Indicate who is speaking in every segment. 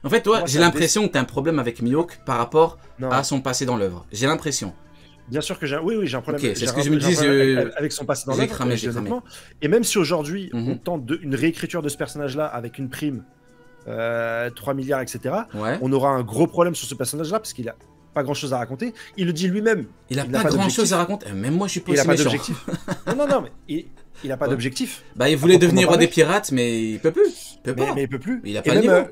Speaker 1: En fait, toi,
Speaker 2: Moi,
Speaker 1: j'ai
Speaker 2: ça me
Speaker 1: l'impression que tu as un problème avec Mihawk par rapport
Speaker 2: Non.
Speaker 1: à son passé dans l'œuvre. J'ai l'impression.
Speaker 2: Bien sûr que j'ai oui, j'ai un problème,
Speaker 1: Ok, c'est ce que je
Speaker 2: j'ai
Speaker 1: me
Speaker 2: un
Speaker 1: dis.
Speaker 2: problème avec son passé dans
Speaker 1: J'ai
Speaker 2: l'œuvre,
Speaker 1: cramé,
Speaker 2: je
Speaker 1: j'ai
Speaker 2: dis
Speaker 1: cramé.
Speaker 2: honnêtement. Et même si aujourd'hui, on
Speaker 1: Mhm.
Speaker 2: tente une réécriture de ce personnage-là avec une prime, 3 milliards, etc.,
Speaker 1: Ouais.
Speaker 2: on aura un gros problème sur ce personnage-là parce qu'il a pas grand-chose à raconter. Il le dit lui-même.
Speaker 1: Il a
Speaker 2: n'a
Speaker 1: pas grand
Speaker 2: d'objectif.
Speaker 1: chose à raconter. Même moi, je suis pas
Speaker 2: Il a
Speaker 1: aussi
Speaker 2: pas
Speaker 1: méchant.
Speaker 2: d'objectif. Non, mais il a pas
Speaker 1: Ouais.
Speaker 2: d'objectif.
Speaker 1: Bah, il voulait devenir roi
Speaker 2: parler.
Speaker 1: des pirates, mais il peut plus. Il peut pas.
Speaker 2: Mais il peut plus.
Speaker 1: Il a
Speaker 2: Et
Speaker 1: pas le
Speaker 2: même,
Speaker 1: niveau.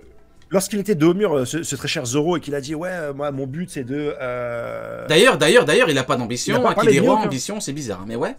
Speaker 2: lorsqu'il était dos au mur, ce très cher Zoro, et qu'il a dit ouais, moi mon but c'est de.
Speaker 1: D'ailleurs, il a pas
Speaker 2: Il a
Speaker 1: d'ambition.
Speaker 2: pas
Speaker 1: Qui
Speaker 2: parlé
Speaker 1: dit
Speaker 2: de
Speaker 1: roi,
Speaker 2: Mihawk, hein.
Speaker 1: ambition, c'est bizarre. Mais ouais.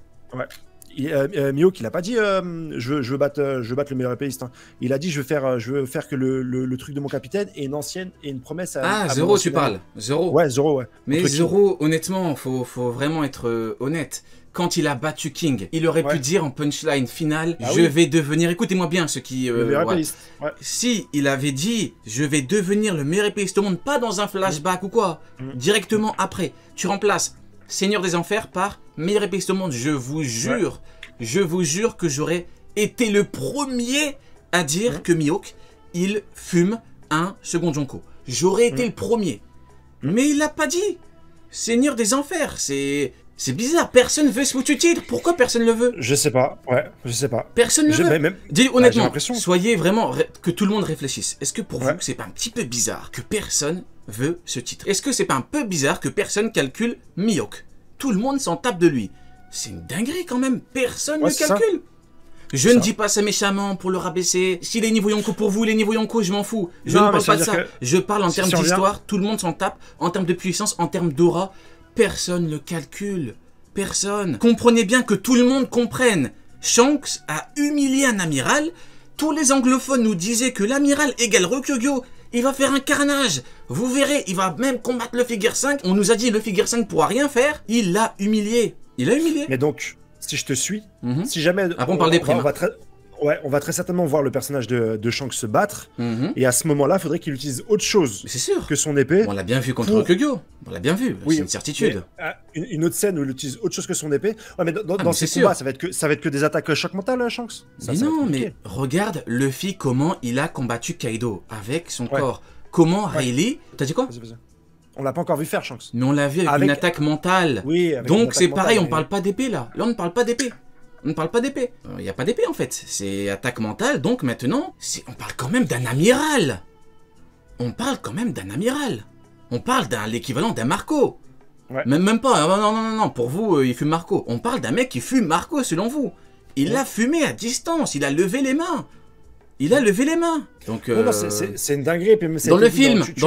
Speaker 2: Mihawk, il a pas dit je veux battre le meilleur épéiste. Hein. Il a dit je veux faire que le truc de mon capitaine est une ancienne et une promesse à.
Speaker 1: Ah,
Speaker 2: à
Speaker 1: Zoro,
Speaker 2: mon
Speaker 1: tu
Speaker 2: ancien
Speaker 1: parles.
Speaker 2: ami.
Speaker 1: Zoro.
Speaker 2: Ouais, Zoro, ouais.
Speaker 1: Mais
Speaker 2: Contre qui
Speaker 1: Zoro, honnêtement, faut vraiment être honnête. Quand il a battu King, il aurait pu
Speaker 2: Ouais.
Speaker 1: dire en punchline finale,
Speaker 2: Ah
Speaker 1: je
Speaker 2: oui.
Speaker 1: vais devenir. Écoutez-moi bien, ceux qui.
Speaker 2: Le meilleur
Speaker 1: ouais.
Speaker 2: épéiste. Ouais.
Speaker 1: Si il avait dit, je vais devenir le meilleur épéiste au monde, pas dans un flashback ou quoi, directement après, tu remplaces Seigneur des Enfers par meilleur épéiste au monde. Je vous jure que j'aurais été le premier à dire que Mihawk, il fume un second Jonko. J'aurais été le premier. Mais il l'a pas dit. Seigneur des Enfers, c'est bizarre. Personne veut ce foutu titre. Pourquoi personne le veut?
Speaker 2: Je sais pas. Ouais, je sais pas.
Speaker 1: Personne ne veut.
Speaker 2: Même...
Speaker 1: Dis
Speaker 2: j'ai
Speaker 1: honnêtement,
Speaker 2: l'impression.
Speaker 1: soyez vraiment que tout le monde réfléchisse. Est-ce que pour
Speaker 2: Ouais.
Speaker 1: vous, c'est pas un petit peu bizarre que personne veut ce titre? Est-ce que c'est pas un peu bizarre que personne calcule Mihawk? Tout le monde s'en tape de lui. C'est une dinguerie quand même. Personne ne
Speaker 2: c'est ça.
Speaker 1: calcule. Je ne dis pas ça méchamment pour le rabaisser. S'il est niveau Yonko pour vous, il est niveau Yonko, je m'en fous. Je
Speaker 2: Non,
Speaker 1: ne
Speaker 2: mais
Speaker 1: parle
Speaker 2: ça
Speaker 1: pas de
Speaker 2: veut
Speaker 1: ça.
Speaker 2: dire que
Speaker 1: Je parle en
Speaker 2: si
Speaker 1: termes
Speaker 2: on revient-
Speaker 1: d'histoire. Tout le monde s'en tape. En termes de puissance, en termes d'aura. Personne ne calcule. Personne. Comprenez bien que tout le monde comprenne. Shanks a humilié un amiral. Tous les anglophones nous disaient que l'amiral égale Rokugyo. Il va faire un carnage. Vous verrez, il va même combattre le Figure 5. On nous a dit le Figure 5 pourra rien faire. Il l'a humilié. Il l'a humilié.
Speaker 2: Mais donc, si je te suis,
Speaker 1: Mhm.
Speaker 2: si jamais.
Speaker 1: Après, on parle des primes.
Speaker 2: On va très certainement voir le personnage de Shanks se battre.
Speaker 1: Mhm.
Speaker 2: Et à ce moment-là, il faudrait qu'il utilise autre chose
Speaker 1: Mais c'est sûr.
Speaker 2: que son épée.
Speaker 1: On l'a bien vu contre
Speaker 2: Pour-
Speaker 1: Rokugyo. On l'a bien vu.
Speaker 2: Oui,
Speaker 1: C'est une certitude.
Speaker 2: mais, une autre scène où il utilise autre chose que son épée. Ouais, mais dans
Speaker 1: mais
Speaker 2: ces
Speaker 1: c'est
Speaker 2: combats,
Speaker 1: sûr.
Speaker 2: ça va être que des attaques choc mental, Shanks. Ça
Speaker 1: Mais
Speaker 2: va être
Speaker 1: non,
Speaker 2: compliqué.
Speaker 1: mais regarde Luffy comment il a combattu Kaido avec son
Speaker 2: Ouais.
Speaker 1: corps. Comment
Speaker 2: Ouais.
Speaker 1: Rayleigh... T'as dit quoi?
Speaker 2: Vas-y. On l'a pas encore vu faire, Shanks.
Speaker 1: Mais on l'a vu avec
Speaker 2: Avec-
Speaker 1: une attaque mentale.
Speaker 2: Oui, avec une
Speaker 1: Donc
Speaker 2: attaque
Speaker 1: c'est pareil,
Speaker 2: mentale,
Speaker 1: on
Speaker 2: mais-
Speaker 1: parle pas d'épée là. Là on ne parle pas d'épée. On ne parle pas d'épée. Il n'y a pas d'épée en fait. C'est attaque mentale, donc maintenant, on parle quand même d'un amiral. On parle quand même d'un amiral. On parle d'un l'équivalent d'un Marco.
Speaker 2: Ouais.
Speaker 1: Même pas. Non. Pour vous, il fume Marco. On parle d'un mec qui fume Marco selon vous. Il l'a fumé à distance. Il a levé les mains. Il a levé les mains. Donc,
Speaker 2: Non, c'est une dinguerie. Puis
Speaker 1: dans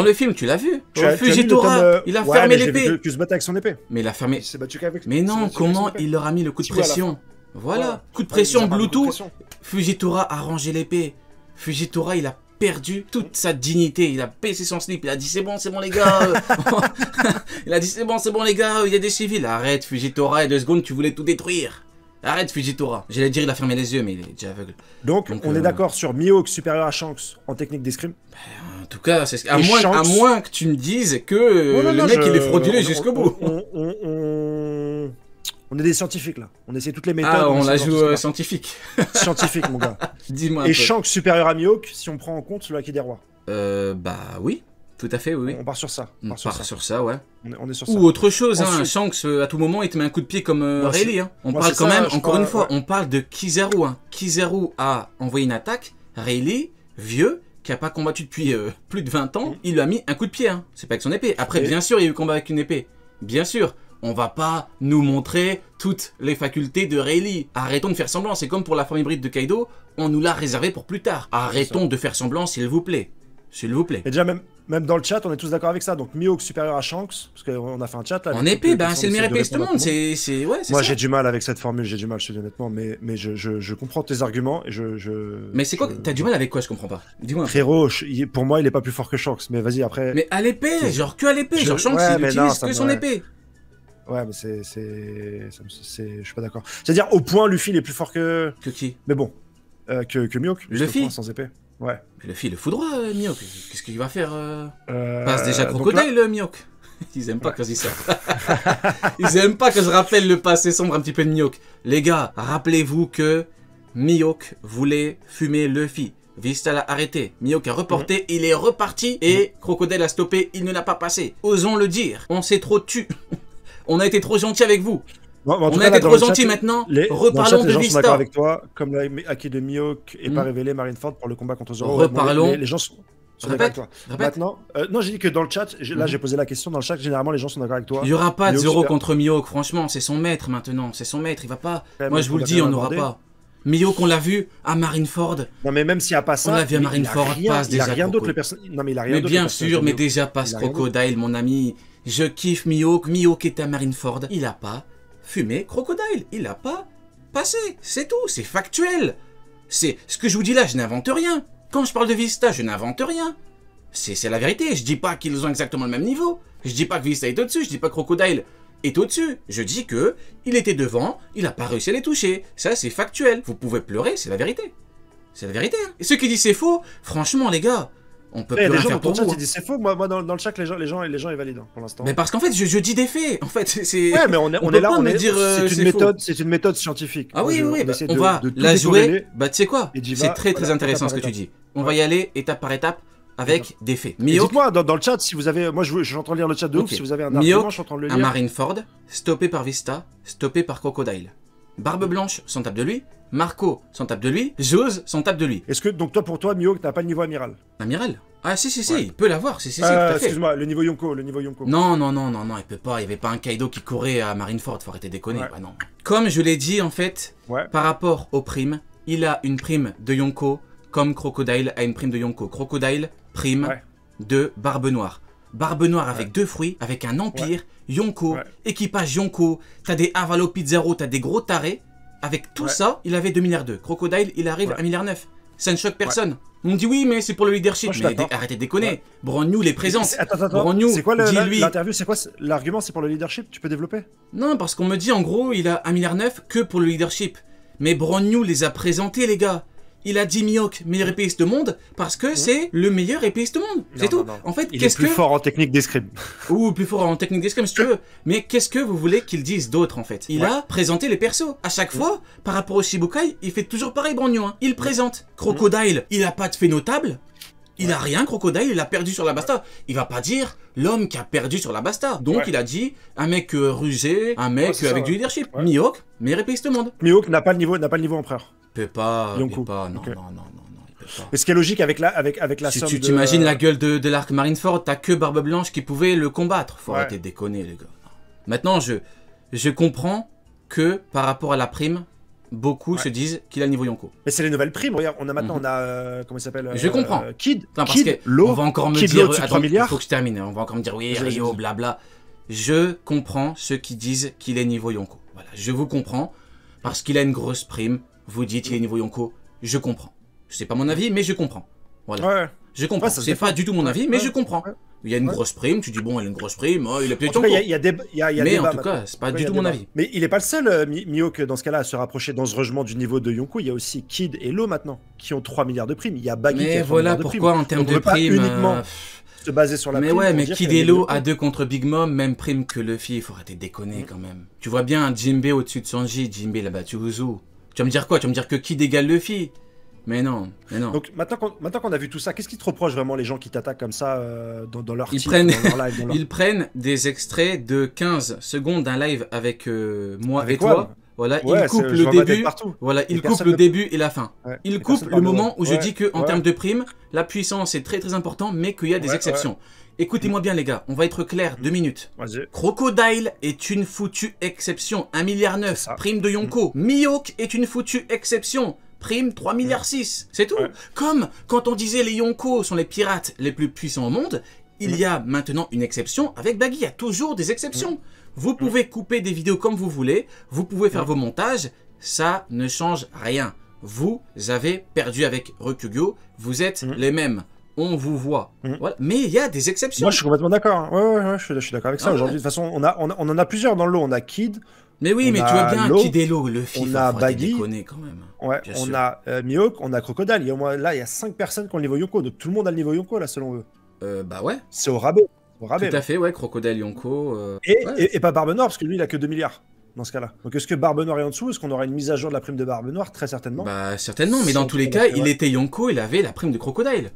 Speaker 1: le film, tu l'as vu.
Speaker 2: tu as vu le
Speaker 1: Fujitora,
Speaker 2: tome,
Speaker 1: il a
Speaker 2: ouais,
Speaker 1: fermé
Speaker 2: mais je l'ai
Speaker 1: l'épée.
Speaker 2: vu que se battre avec son épée.
Speaker 1: Mais il a fermé.
Speaker 2: Il s'est battu qu'avec.
Speaker 1: Mais
Speaker 2: il s'est
Speaker 1: non,
Speaker 2: battu avec
Speaker 1: comment
Speaker 2: son épée.
Speaker 1: il leur a mis le coup de
Speaker 2: Tu vois, à la
Speaker 1: pression? Voilà,
Speaker 2: Ouais.
Speaker 1: coup de
Speaker 2: Ouais,
Speaker 1: pression
Speaker 2: ça parle de coup de
Speaker 1: Bluetooth.
Speaker 2: pression.
Speaker 1: Fujitora a rangé l'épée. Fujitora, il a perdu toute sa dignité. Il a baissé son slip. Il a dit c'est bon les gars. Il a dit c'est bon les gars. Il y a des civils. Arrête Fujitora, il y a 2 secondes, tu voulais tout détruire. Arrête Fujitora. J'allais dire il a fermé les yeux, mais il est déjà aveugle.
Speaker 2: Donc, on est d'accord sur Mihawk supérieur à Shanks en technique d'escrime.
Speaker 1: En tout cas, c'est à
Speaker 2: Et
Speaker 1: moins
Speaker 2: Shanks-
Speaker 1: moins que tu me dises que
Speaker 2: Non,
Speaker 1: le
Speaker 2: non,
Speaker 1: mec il est frauduleux jusqu'au bout.
Speaker 2: On est des scientifiques là. On essaie toutes les méthodes.
Speaker 1: Ah, on la
Speaker 2: essaie de
Speaker 1: joue
Speaker 2: voir tout ce
Speaker 1: scientifique.
Speaker 2: qu'on a. Scientifique, mon gars.
Speaker 1: Dis-moi un
Speaker 2: Et
Speaker 1: peu.
Speaker 2: Shanks supérieur à Mihawk si on prend en compte celui qui est des rois.
Speaker 1: Bah oui, tout à fait, oui.
Speaker 2: On part sur ça.
Speaker 1: On part sur ça, ouais.
Speaker 2: On est sur ça.
Speaker 1: Ou autre chose, hein.
Speaker 2: Ensuite-
Speaker 1: Shanks, à tout moment, il te met un coup de pied comme
Speaker 2: Moi,
Speaker 1: Rayleigh. Hein. On
Speaker 2: moi,
Speaker 1: parle
Speaker 2: c'est
Speaker 1: quand
Speaker 2: ça,
Speaker 1: même,
Speaker 2: je
Speaker 1: encore
Speaker 2: crois,
Speaker 1: une fois,
Speaker 2: ouais.
Speaker 1: on parle de Kizaru. Hein. Kizaru a envoyé une attaque. Rayleigh, vieux, qui a pas combattu depuis plus de 20 ans, il lui a mis un coup de pied. Hein. C'est pas avec son épée. Après,
Speaker 2: Et-
Speaker 1: bien sûr, il y a eu combat avec une épée. Bien sûr. On va pas nous montrer toutes les facultés de Rayleigh. Arrêtons de faire semblant. C'est comme pour la forme hybride de Kaido. On nous l'a réservé pour plus tard. Arrêtons de faire semblant, s'il vous plaît. S'il vous plaît.
Speaker 2: Et déjà, même dans le chat, on est tous d'accord avec ça. Donc Mihawk supérieur à Shanks, parce qu'on a fait un chat là.
Speaker 1: En
Speaker 2: avec
Speaker 1: épée,
Speaker 2: toutes les
Speaker 1: ben c'est le meilleur
Speaker 2: personnes
Speaker 1: épéiste
Speaker 2: qui
Speaker 1: du
Speaker 2: essaient de
Speaker 1: monde.
Speaker 2: répondre à tout le
Speaker 1: Ouais, c'est
Speaker 2: Moi,
Speaker 1: ça.
Speaker 2: j'ai du mal avec cette formule, j'ai du mal, je te dis honnêtement, mais je comprends tes arguments et
Speaker 1: Mais c'est quoi que t'as du mal avec quoi? Je comprends pas. Dis-moi.
Speaker 2: Frérot, pour moi, il est pas plus fort que Shanks, mais vas-y après.
Speaker 1: Mais à l'épée, genre que à l'épée. Genre Shanks,
Speaker 2: Ouais,
Speaker 1: il
Speaker 2: mais
Speaker 1: utilise
Speaker 2: non, ça
Speaker 1: que
Speaker 2: me-
Speaker 1: son
Speaker 2: ouais.
Speaker 1: épée.
Speaker 2: Ouais, mais je suis pas d'accord. C'est-à-dire, au point, Luffy, il est plus fort que.
Speaker 1: Que qui?
Speaker 2: Mais bon, que Mihawk. juste
Speaker 1: Luffy
Speaker 2: au point, sans épée. Ouais.
Speaker 1: Mais le fil le foudroie, Mihawk. Qu'est-ce qu'il va faire Passe déjà
Speaker 2: donc
Speaker 1: crocodile, Mihawk. Ils aiment pas quand je dis ça. Ils aiment pas que je rappelle le passé sombre un petit peu de Mihawk. Les gars, rappelez-vous que Mihawk voulait fumer Luffy. Vista l'a arrêté, Mihawk a reporté, il est reparti et Crocodile a stoppé, il ne l'a pas passé. Osons le dire, on s'est trop tu. On a été trop gentil avec vous.
Speaker 2: Bon,
Speaker 1: on a été trop gentil maintenant. Reparlons de
Speaker 2: Vista. Les gens sont d'accord avec toi, comme la Haki de Mihawk n'est pas révélé Marineford pour le combat contre Zoro.
Speaker 1: Reparlons.
Speaker 2: Les gens sont d'accord avec toi. Maintenant, non, j'ai dit que dans le chat, là j'ai posé la question, dans le chat, généralement les gens sont d'accord avec toi.
Speaker 1: Il n'y aura pas de Zoro contre Mihawk, franchement, c'est son maître maintenant, c'est son maître, il va pas. Moi je vous le dis, on n'aura pas. Mihawk, on l'a vu à Marineford.
Speaker 2: Non, mais même s'il n'y a pas ça,
Speaker 1: on l'a vu à Marineford, passe déjà.
Speaker 2: Il a rien d'autre, le personnage. Non, mais il a rien
Speaker 1: d'autre.
Speaker 2: Mais
Speaker 1: bien sûr, mais déjà passe Crocodile, mon ami. Je kiffe Mihawk. Mihawk est à Marineford. Il a pas fumé Crocodile. Il a pas passé. C'est tout. C'est factuel. C'est ce que je vous dis là, je n'invente rien. Quand je parle de Vista, je n'invente rien. C'est la vérité. Je dis pas qu'ils ont exactement le même niveau. Je dis pas que Vista est au-dessus. Je dis pas que Crocodile est au-dessus. Je dis que il était devant, il n'a pas réussi à les toucher. Ça, c'est factuel. Vous pouvez pleurer, c'est la vérité. C'est la vérité. Hein. Et ceux qui disent c'est faux, franchement, les gars, on peut plus rien faire pour vous.
Speaker 2: Ils disent c'est faux. Moi dans le chat, les gens ils valident hein, pour l'instant.
Speaker 1: Mais parce qu'en fait, je dis des faits. En fait, c'est.
Speaker 2: Ouais, mais on est là, on est dire. C'est une méthode scientifique.
Speaker 1: Ah oui, oui. On va la jouer. Bah, tu sais quoi? C'est très intéressant ce que tu dis. On va y aller étape par étape. Avec des faits.
Speaker 2: Dites-moi dans le chat si vous avez. Moi, je suis en train de lire le chat de ouf. Si vous avez un argument, je suis en train de le lire.
Speaker 1: À Marineford, stoppé par Vista, stoppé par Crocodile. Barbe Blanche s'en tape de lui. Marco s'en tape de lui. Jose s'en tape de lui.
Speaker 2: Est-ce que, donc, toi, pour toi, Mihawk n'a pas le niveau amiral?
Speaker 1: Amiral? Ah, si, il peut l'avoir. Si,
Speaker 2: excuse-moi, le niveau Yonko.
Speaker 1: Non, il peut pas. Il n'y avait pas un Kaido qui courait à Marineford. Faut arrêter de déconner. Ouais. Bah, non. Comme je l'ai dit, en fait, par rapport aux primes, il a une prime de Yonko comme Crocodile a une prime de Yonko. Crocodile, prime de Barbe Noire. Barbe Noire avec 2 fruits, avec un empire, Yonko, équipage Yonko, t'as des Avalopizarro, t'as des gros tarés. Avec tout ça, il avait 2 milliards 2. Crocodile, il arrive à 1 milliard 9. Ça ne choque personne. On me dit oui, mais c'est pour le leadership. Mais arrêtez de déconner. Brand New les présente.
Speaker 2: Attends. C'est quoi l'interview? C'est quoi l'argument? C'est pour le leadership? Tu peux développer?
Speaker 1: Non, parce qu'on me dit en gros, il a 1 milliard 9 que pour le leadership. Mais Brand New les a présentés, les gars. Il a dit Mihawk, meilleur épéiste au monde, parce que c'est le meilleur épéiste au monde. C'est tout. En fait,
Speaker 2: il est plus fort en technique d'escrime.
Speaker 1: Ou plus fort en technique d'escrime, si tu veux. Mais qu'est-ce que vous voulez qu'il dise d'autre, en fait? Il a présenté les persos. À chaque fois, par rapport au Shibukai, il fait toujours pareil, Brand New. Hein. Il présente. Crocodile, il a pas de fait notable. Il a rien, Crocodile, il a perdu sur la Basta. Il va pas dire l'homme qui a perdu sur la Basta. Donc il a dit un mec rusé, un mec avec du leadership. Mihawk, meilleur épéiste au monde.
Speaker 2: Mihawk n'a pas le niveau empereur.
Speaker 1: Il peut pas, non, il peut pas.
Speaker 2: Mais ce qui est logique avec la
Speaker 1: si
Speaker 2: somme
Speaker 1: tu t'imagines la gueule de l'arc Marineford, t'as que Barbe Blanche qui pouvait le combattre. Faut arrêter de déconner, les gars. Maintenant, je comprends que par rapport à la prime, beaucoup se disent qu'il a le niveau Yonko.
Speaker 2: Mais c'est les nouvelles primes. Regarde, on a comment il s'appelle?
Speaker 1: Je comprends.
Speaker 2: Kid,
Speaker 1: parce que on va encore me dire. Attends, il faut que je termine. On va encore me dire oui, Rio, blabla. Je comprends ceux qui disent qu'il est niveau Yonko. Voilà, je vous comprends parce qu'il a une grosse prime. Vous dites qu'il est niveau Yonko. Je comprends. C'est pas mon avis, mais je comprends. Voilà. Je comprends. C'est pas du tout mon avis, mais je comprends. Il y a une grosse prime, tu dis bon, il a une grosse prime, il a peut-être.
Speaker 2: En tout cas, il y a des
Speaker 1: mais en tout cas, c'est pas du tout mon avis.
Speaker 2: Mais il est pas le seul, Mihawk, dans ce cas-là, à se rapprocher dangereusement du niveau de Yonko. Il y a aussi Kid et Law maintenant, qui ont 3 milliards de primes. Il y a Baggy qui a 3 milliards de primes.
Speaker 1: Mais voilà pourquoi en termes de primes.
Speaker 2: Uniquement se baser sur la prime.
Speaker 1: Mais ouais, mais Kid et Law à 2 contre Big Mom, même prime que Luffy, il faut arrêter de déconner quand même. Tu vois bien un Jinbei au-dessus de Sanji, Jinbei l'a battu Uzu. Tu vas me dire quoi? Tu vas me dire que Kid égale Luffy? Mais non.
Speaker 2: Donc maintenant qu'on a vu tout ça, qu'est-ce qui te reproche vraiment les gens qui t'attaquent comme ça dans leur
Speaker 1: live, Ils prennent des extraits de 15 secondes d'un live avec moi et toi. Voilà, ils coupent le début. Voilà, ils coupent le début et la fin. Ils coupent le moment où je dis que en termes de prime, la puissance est très important, mais qu'il y a des exceptions. Écoutez-moi bien les gars, on va être clair 2 minutes. Crocodile est une foutue exception, 1 milliard 9, prime de Yonko. Mihawk est une foutue exception. Prime 3 milliards 6, c'est tout. Comme quand on disait les Yonko sont les pirates les plus puissants au monde, il y a maintenant une exception avec Baggy, il y a toujours des exceptions. Vous pouvez couper des vidéos comme vous voulez, vous pouvez faire vos montages, ça ne change rien. Vous avez perdu avec Ryukyu, vous êtes les mêmes. On vous voit. Voilà. Mais il y a des exceptions.
Speaker 2: Moi je suis complètement d'accord. Ouais, je suis d'accord avec ça. Aujourd'hui, de toute façon, on en a plusieurs dans le lot. On a Kid.
Speaker 1: Mais oui, mais tu vois bien Kid et Law, le film.
Speaker 2: On a Baggy.
Speaker 1: Quand même.
Speaker 2: Ouais, on a Mihawk, on a Crocodile. Là, il y a 5 personnes qui ont le niveau Yonko. Donc tout le monde a le niveau Yonko là, selon eux.
Speaker 1: Bah ouais.
Speaker 2: C'est au rabais.
Speaker 1: Tout à fait, ouais. Crocodile, Yonko.
Speaker 2: Et pas Barbe Noire, parce que lui, il a que 2 milliards. dans ce cas-là. Donc est-ce que Barbe Noire est en dessous? Est-ce qu'on aura une mise à jour de la prime de Barbe Noire? Très certainement.
Speaker 1: Bah certainement, mais dans tous les cas, il était Yonko, il avait la prime de Crocodile.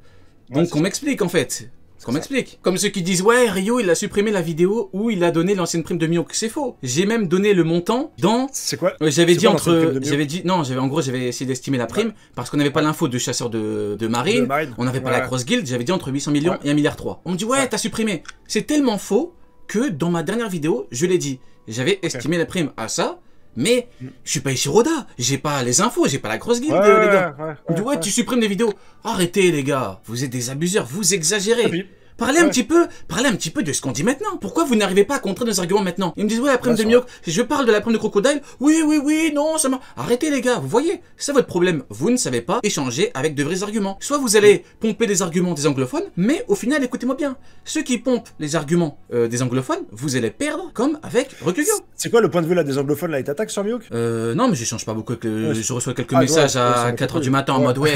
Speaker 1: Donc on m'explique en fait. Qu'on m'explique. Comme ceux qui disent ouais, Rio il a supprimé la vidéo où il a donné l'ancienne prime de Mihawk. C'est faux. J'ai même donné le montant dans.
Speaker 2: C'est quoi?
Speaker 1: J'avais dit entre. J'avais dit non. En gros j'avais essayé d'estimer la prime parce qu'on n'avait pas l'info de chasseur de marine. On n'avait pas la Cross Guild. J'avais dit entre 800 millions et 1,3 milliard. On me dit ouais, t'as supprimé. C'est tellement faux que dans ma dernière vidéo je l'ai dit. J'avais estimé la prime à ça. Mais je suis pas Ishiroda, j'ai pas les infos, j'ai pas la grosse guilde, les gars. On me dit ouais, tu supprimes des vidéos. Arrêtez les gars, vous êtes des abuseurs, vous exagérez. Parlez un petit peu de ce qu'on dit maintenant. Pourquoi vous n'arrivez pas à contrer nos arguments maintenant? Ils me disent ouais, la prime de Mihawk, je parle de la prime de Crocodile. Oui, non, ça m'a... Arrêtez les gars, vous voyez, c'est votre problème. Vous ne savez pas échanger avec de vrais arguments. Soit vous allez pomper des arguments des anglophones, mais au final, écoutez-moi bien. Ceux qui pompent les arguments des anglophones, vous allez perdre comme avec Rokugo.
Speaker 2: C'est quoi le point de vue là des anglophones là? Ils t'attaquent sur Mihawk?
Speaker 1: Non, mais j'échange pas beaucoup. Je reçois quelques messages à 4h du matin en mode ouais,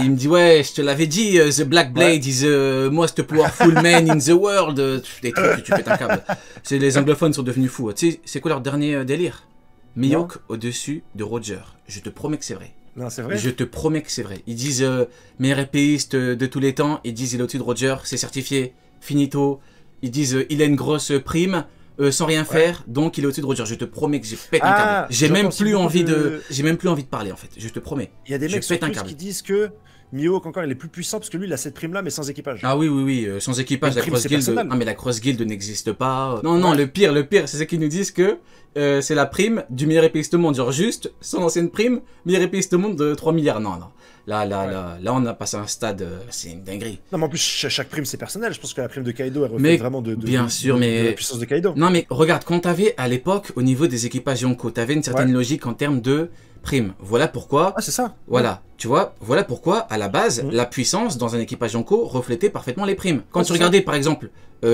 Speaker 1: il me dit ouais, je te l'avais dit, The Black Blade is the most powerful man in the world. Des trucs, tu pètes un câble. Les anglophones sont devenus fous. Tu sais, c'est quoi leur dernier délire? Mihawk au-dessus de Roger. Je te promets que c'est vrai.
Speaker 2: Non, c'est vrai.
Speaker 1: Je te promets que c'est vrai. Ils disent meilleur épéiste de tous les temps. Ils disent il est au-dessus de Roger. C'est certifié. Finito. Ils disent il a une grosse prime. Sans rien faire, donc il est au-dessus de Roger. Je te promets que je pète un câble. J'ai même plus envie de parler en fait. Je te promets.
Speaker 2: Il y a des mecs sur Twitch qui disent que Mihawk encore il est plus puissant parce que lui il a cette prime là mais sans équipage.
Speaker 1: Ah oui, sans équipage, la Cross Guild. Ah mais la Cross Guild n'existe pas. Non, le pire, c'est ceux qui nous disent que c'est la prime du meilleur épéiste au monde. Genre juste son ancienne prime, meilleur épéiste au monde de 3 milliards. Non. Là, on a passé un stade, c'est une dinguerie.
Speaker 2: Non, mais en plus, chaque prime, c'est personnel. Je pense que la prime de Kaido, elle reflète vraiment de la puissance de Kaido.
Speaker 1: Non, mais regarde, quand t'avais, à l'époque, au niveau des équipages Yonko, t'avais une certaine logique en termes de prime. Voilà pourquoi...
Speaker 2: Ah, c'est ça.
Speaker 1: Voilà, tu vois, voilà pourquoi, à la base, la puissance dans un équipage Yonko reflétait parfaitement les primes. Quand tu regardais, par exemple,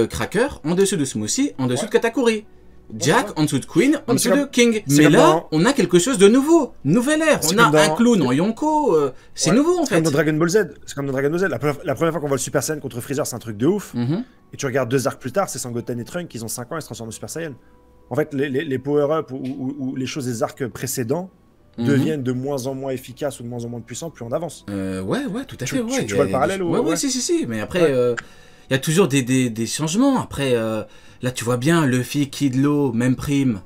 Speaker 1: Cracker, en dessous de Smoothie, en dessous de Katakuri. Jack en dessous de Queen, en dessous de King. Mais là, on a quelque chose de nouveau. Nouvelle ère. On a un clown en Yonko. C'est nouveau en fait.
Speaker 2: C'est comme dans Dragon Ball Z. C'est comme dans Dragon Ball Z. La première fois qu'on voit le Super Saiyan contre Freezer, c'est un truc de ouf. Et tu regardes 2 arcs plus tard, c'est Sangoten et Trunks, ils ont 5 ans, ils se transforment en Super Saiyan. En fait, les power-up ou les choses des arcs précédents deviennent de moins en moins efficaces ou de moins en moins puissants plus on avance.
Speaker 1: Ouais, tout à fait.
Speaker 2: Tu vois le parallèle ou...
Speaker 1: Ouais, si. Mais après, il y a toujours des changements. Après, là, tu vois bien, Luffy, Kid Law, même prime.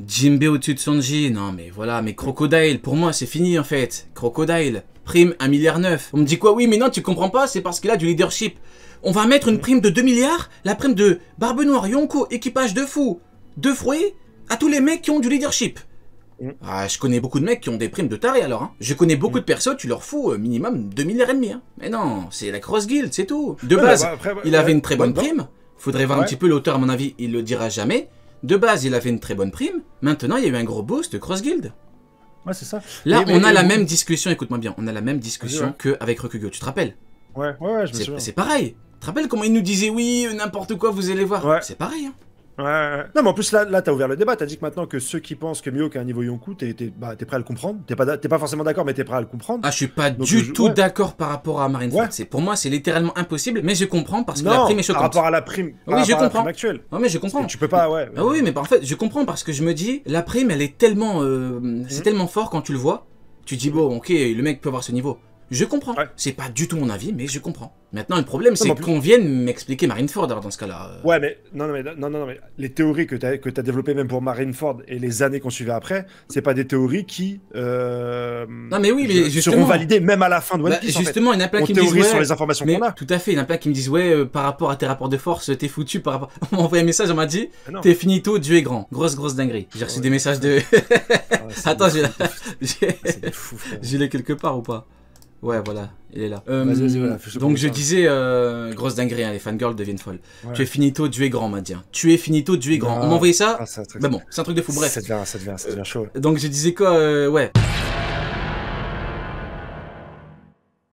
Speaker 1: Jinbe au-dessus de Sanji. Non, mais voilà. Mais Crocodile, pour moi, c'est fini, en fait. Crocodile, prime 1,9 milliard. On me dit quoi? Oui, mais non, tu comprends pas, c'est parce qu'il a du leadership. On va mettre une prime de 2 milliards, la prime de Barbe Noire, Yonko, équipage de fous, de fruits, à tous les mecs qui ont du leadership. Ah, je connais beaucoup de mecs qui ont des primes de taré alors. Hein. Je connais beaucoup de personnes, tu leur fous minimum 2 milliards et demi. Hein. Mais non, c'est la Cross Guild, c'est tout. De base, il avait une très bonne prime. Faudrait voir un petit peu l'auteur, à mon avis, il le dira jamais. De base, il avait une très bonne prime. Maintenant, il y a eu un gros boost de Cross Guild.
Speaker 2: Ouais, c'est ça.
Speaker 1: Là, on a la même discussion, écoute-moi bien, on a la même discussion qu'avec Rokugo, tu te rappelles?
Speaker 2: Ouais, je me souviens.
Speaker 1: C'est pareil. Tu te rappelles comment il nous disait oui, n'importe quoi, vous allez voir. C'est pareil. Hein.
Speaker 2: Ouais. Non, mais en plus, là t'as ouvert le débat. T'as dit que maintenant que ceux qui pensent que Mihawk a un niveau Yonkou, t'es prêt à le comprendre. T'es pas forcément d'accord, mais t'es prêt à le comprendre.
Speaker 1: Ah, je suis pas du tout d'accord par rapport à Marineford. Pour moi, c'est littéralement impossible, mais je comprends parce que la prime est choquante.
Speaker 2: Par rapport à la prime,
Speaker 1: je comprends.
Speaker 2: Actuelle.
Speaker 1: Ouais, mais je comprends.
Speaker 2: Tu peux pas,
Speaker 1: Ah oui, mais en fait, je comprends parce que je me dis, la prime, elle est tellement, c'est tellement fort quand tu le vois. Tu te dis bon, ok, le mec peut avoir ce niveau. Je comprends. C'est pas du tout mon avis, mais je comprends. Maintenant, le problème, c'est qu'on vienne m'expliquer Marineford dans ce cas-là.
Speaker 2: Ouais, mais non, mais les théories que t'as développées même pour Marineford et les années qu'on suivait après, c'est pas des théories qui
Speaker 1: non, mais oui, mais justement,
Speaker 2: seront validées même à la fin de One Piece.
Speaker 1: Justement, il y en a plein qui me disent
Speaker 2: sur les informations qu'on a.
Speaker 1: Tout à fait, il y en a plein qui me disent par rapport à tes rapports de force, t'es foutu par rapport. On m'a envoyé un message, on m'a dit t'es finito, Dieu est grand. Grosse dinguerie. J'ai reçu des messages de. Attends, j'ai l'ai quelque part ou pas? Ouais, voilà, il est là.
Speaker 2: Vas-y,
Speaker 1: donc je disais, grosse dinguerie, hein, les fangirls deviennent folles. Tu es finito, Dieu est grand, on m'a dit. Tu es finito, Dieu est grand. On m'a envoyé ça. Bah bon, c'est un truc de fou, bref.
Speaker 2: Ça devient chaud.
Speaker 1: Donc je disais quoi, ouais.